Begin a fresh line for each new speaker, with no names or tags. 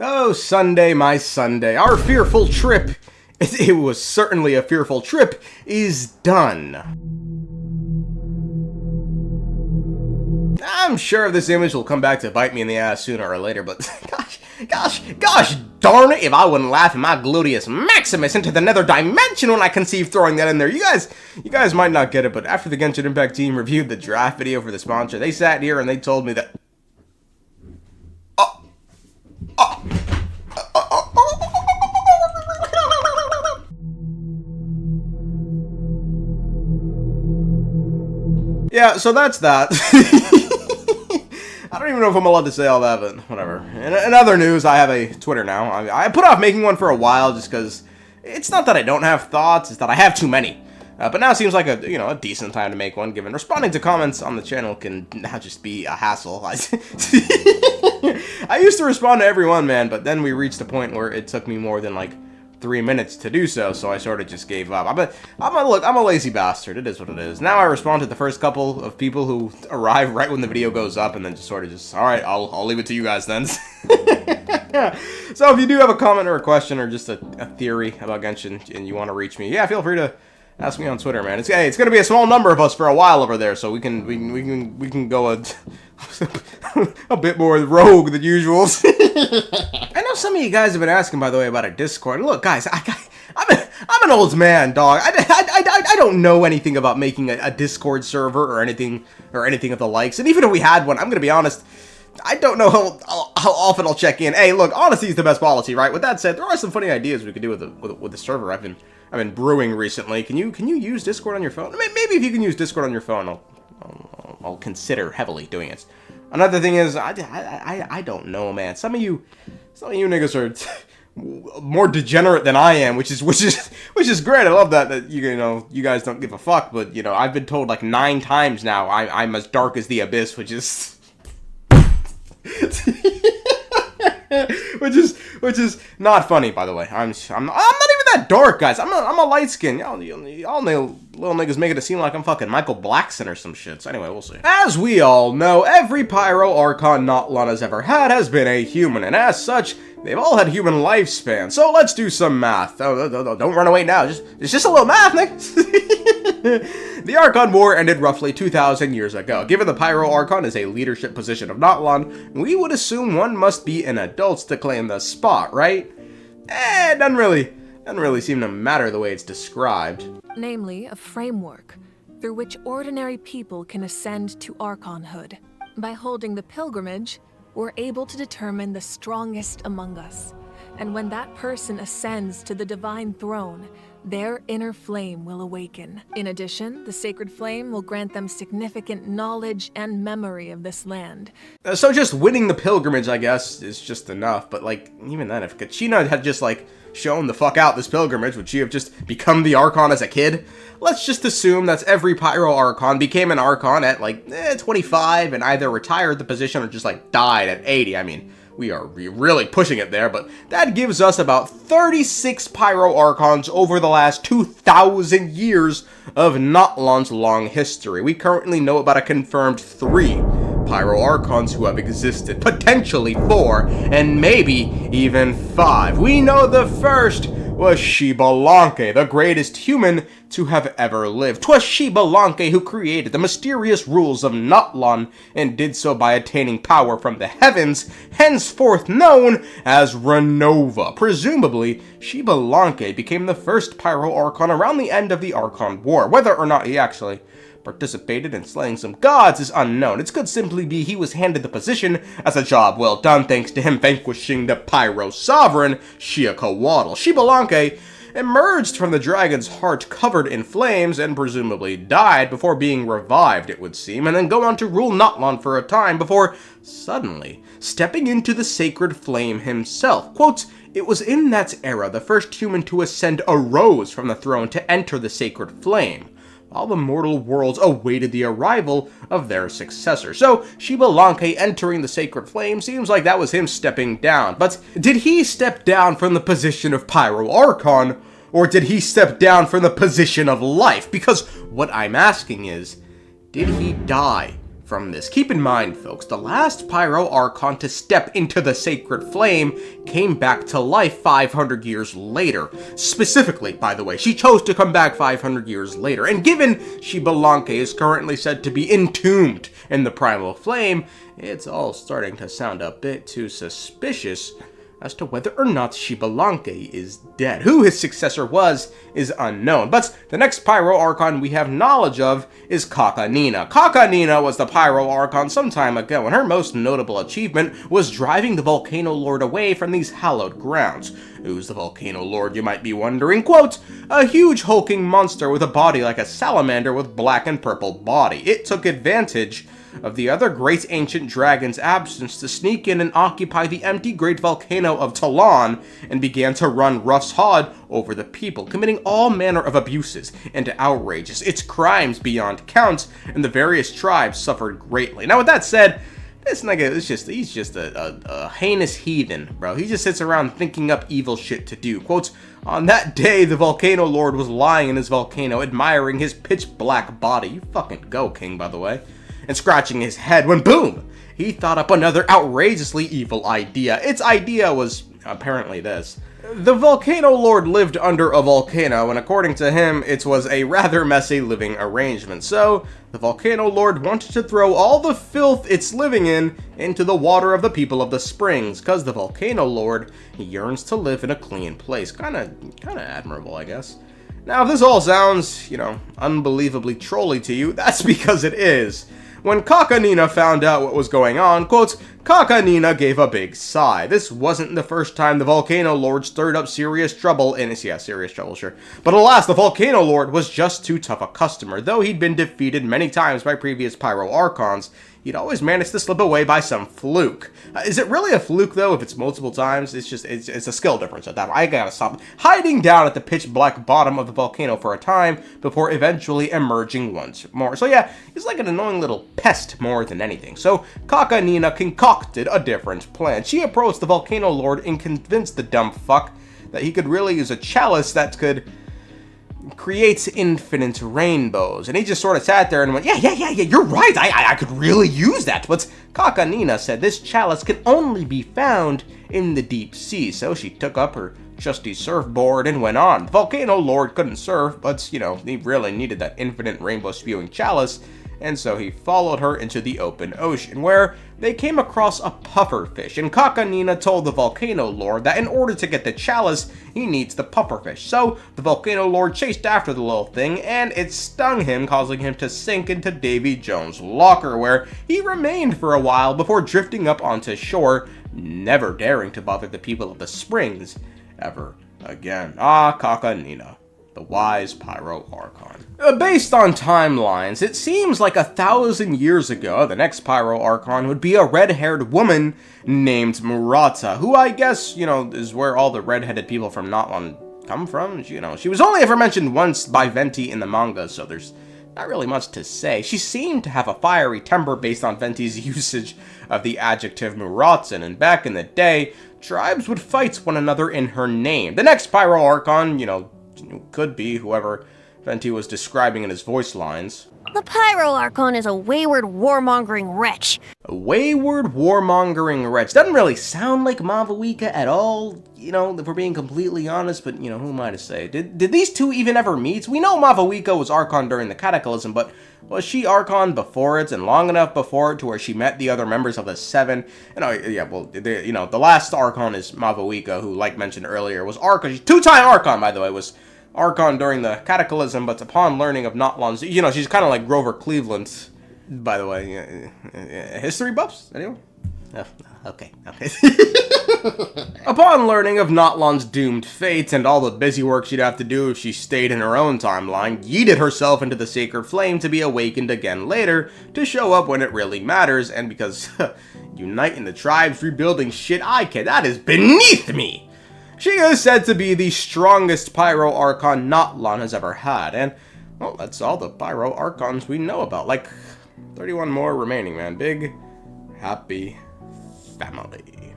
Oh, Sunday, my Sunday. Our fearful trip, it was certainly a fearful trip, is done. I'm sure this image will come back to bite me in the ass sooner or later, but gosh darn it if I wouldn't laugh in my gluteus maximus into the nether dimension when I conceived throwing that in there. You guys might not get it, but after the Genshin Impact team reviewed the draft video for the sponsor, they sat here and they told me that... Yeah, so that's that. I don't even know if I'm allowed to say all that, but whatever. In other news, I have a Twitter now. I put off making one for a while just because it's not that I don't have thoughts, it's that I have too many. But now seems like a decent time to make one, given responding to comments on the channel can now just be a hassle. I used to respond to everyone, man, but then we reached a point where it took me more than like 3 minutes to do so I sort of just gave up. I'm a lazy bastard. It is what it is. Now I respond to the first couple of people who arrive right when the video goes up, and then just sort of alright, I'll leave it to you guys then. So if you do have a comment or a question or just a theory about Genshin and you want to reach me, yeah, feel free to ask me on Twitter, man. It's gonna be a small number of us for a while over there, so we can go a bit more rogue than usual. I know some of you guys have been asking, by the way, about a Discord. Look, guys, I'm an old man, dog. I don't know anything about making a Discord server or anything of the likes. And even if we had one, I'm gonna be honest, I don't know how often I'll check in. Hey, look, honesty is the best policy, right? With that said, there are some funny ideas we could do with the server I've been brewing recently. Can you use Discord on your phone? Maybe if you can use Discord on your phone, I'll consider heavily doing it. Another thing is, I don't know, man. Some of you niggas are more degenerate than I am, which is great. I love that you guys don't give a fuck. But I've been told like 9 times now I'm as dark as the abyss, which is which is not funny, by the way. I'm not even that dark, guys. I'm a light skin. Y'all little niggas make it seem like I'm fucking Michael Blackson or some shit. So anyway, we'll see. As we all know, every Pyro Archon Notlan has ever had has been a human, and as such, they've all had human lifespan. So let's do some math. Oh, don't run away now. It's just a little math, nigga. The Archon War ended roughly 2,000 years ago. Given the Pyro Archon is a leadership position of Notlan, we would assume one must be an adult to claim the spot, right? It doesn't really seem to matter the way it's described.
Namely, a framework through which ordinary people can ascend to Archonhood. By holding the pilgrimage, we're able to determine the strongest among us. And when that person ascends to the divine throne, their inner flame will awaken. In addition, the sacred flame will grant them significant knowledge and memory of this land.
So just winning the pilgrimage, I guess, is just enough. But like, even then, if Cochanina had just like shown the fuck out this pilgrimage, would she have just become the Archon as a kid? Let's just assume that every Pyro Archon became an Archon at like 25 and either retired the position or just like died at 80. I mean, we are really pushing it there, but that gives us about 36 Pyro Archons over the last 2,000 years of Notlan's long history. We currently know about a confirmed 3 Pyro Archons who have existed, potentially 4, and maybe even 5. We know the first was Xbalanque, the greatest human to have ever lived. 'Twas Xbalanque who created the mysterious rules of Notlan, and did so by attaining power from the heavens, henceforth known as Renova. Presumably, Xbalanque became the first Pyro Archon around the end of the Archon War. Whether or not he actually participated in slaying some gods is unknown. It could simply be he was handed the position as a job well done thanks to him vanquishing the Pyro Sovereign, Xiacoatl. Xbalanque emerged from the dragon's heart covered in flames and presumably died before being revived, it would seem, and then go on to rule Notlan for a time before suddenly stepping into the sacred flame himself. Quote, "It was in that era the first human to ascend arose from the throne to enter the sacred flame, while the mortal worlds awaited the arrival of their successor." So, Xbalanque entering the sacred flame seems like that was him stepping down. But did he step down from the position of Pyro Archon, or did he step down from the position of life? Because what I'm asking is, did he die from this. Keep in mind, folks, the last Pyro Archon to step into the sacred flame came back to life 500 years later. Specifically, by the way, she chose to come back 500 years later, and given Xbalanque is currently said to be entombed in the primal flame, it's all starting to sound a bit too suspicious as to whether or not Xbalanque is dead. Who his successor was is unknown, but the next Pyro Archon we have knowledge of is Cochanina. Cochanina was the Pyro Archon some time ago, and her most notable achievement was driving the Volcano Lord away from these hallowed grounds. Who's the Volcano Lord, you might be wondering? Quote, a huge hulking monster with a body like a salamander with black and purple body. It took advantage of the other great ancient dragon's absence to sneak in and occupy the empty great volcano of Talon and began to run roughshod over the people, committing all manner of abuses and outrages. Its crimes beyond count, and the various tribes suffered greatly. Now with that said, this nigga he's just a heinous heathen, bro. He just sits around thinking up evil shit to do. Quote, on that day, the Volcano Lord was lying in his volcano, admiring his pitch black body. You fucking go, King, by the way. And scratching his head when, boom, he thought up another outrageously evil idea. Its idea was apparently this. The Volcano Lord lived under a volcano, and according to him, it was a rather messy living arrangement. So, the Volcano Lord wanted to throw all the filth it's living in into the water of the people of the springs, because the Volcano Lord yearns to live in a clean place. Kinda admirable, I guess. Now, if this all sounds, unbelievably trolly to you, that's because it is. When Cochanina found out what was going on, quote, Cochanina gave a big sigh. This wasn't the first time the Volcano Lord stirred up serious trouble in his, serious trouble, sure. But alas, the Volcano Lord was just too tough a customer. Though he'd been defeated many times by previous Pyro Archons, he'd always managed to slip away by some fluke. Is it really a fluke, though, if it's multiple times? It's a skill difference at that point. I gotta stop hiding down at the pitch black bottom of the volcano for a time before eventually emerging once more. So yeah, he's like an annoying little pest more than anything. So Cochanina concocted a different plan. She approached the Volcano Lord and convinced the dumb fuck that he could really use a chalice that could creates infinite rainbows. And he just sort of sat there and went, yeah, you're right, I could really use that. But Cochanina said this chalice can only be found in the deep sea. So she took up her trusty surfboard and went on. The Volcano Lord couldn't surf, but, he really needed that infinite rainbow spewing chalice. And so he followed her into the open ocean, where they came across a pufferfish, and Cochanina told the Volcano Lord that in order to get the chalice, he needs the pufferfish. So the Volcano Lord chased after the little thing, and it stung him, causing him to sink into Davy Jones' locker, where he remained for a while before drifting up onto shore, never daring to bother the people of the springs ever again. Ah, Cochanina, the wise Pyro Archon. Based on timelines, it seems like 1,000 years ago, the next Pyro Archon would be a red-haired woman named Murata, who I guess, is where all the red-headed people from Natlan come from. She was only ever mentioned once by Venti in the manga, so there's not really much to say. She seemed to have a fiery temper based on Venti's usage of the adjective Muratan, and back in the day, tribes would fight one another in her name. The next Pyro Archon, could be whoever Venti was describing in his voice lines.
The Pyro Archon is a wayward, warmongering wretch.
A wayward, warmongering wretch. Doesn't really sound like Mavuika at all, if we're being completely honest, but, who am I to say? Did these two even ever meet? We know Mavuika was Archon during the Cataclysm, but was she Archon before it and long enough before it to where she met the other members of the Seven? The last Archon is Mavuika, who, like mentioned earlier, was Archon. Two-time Archon, by the way, was Archon during the Cataclysm, but upon learning of Natlan's, she's kind of like Grover Cleveland, by the way. History buffs? Anyone? Oh, okay. Upon learning of Natlan's doomed fate and all the busy work she'd have to do if she stayed in her own timeline, yeeted herself into the sacred flame to be awakened again later, to show up when it really matters, and because uniting the tribes, rebuilding shit, that is beneath me! She is said to be the strongest Pyro Archon Natlan has ever had, and, well, that's all the Pyro Archons we know about. Like, 31 more remaining, man. Big, happy family.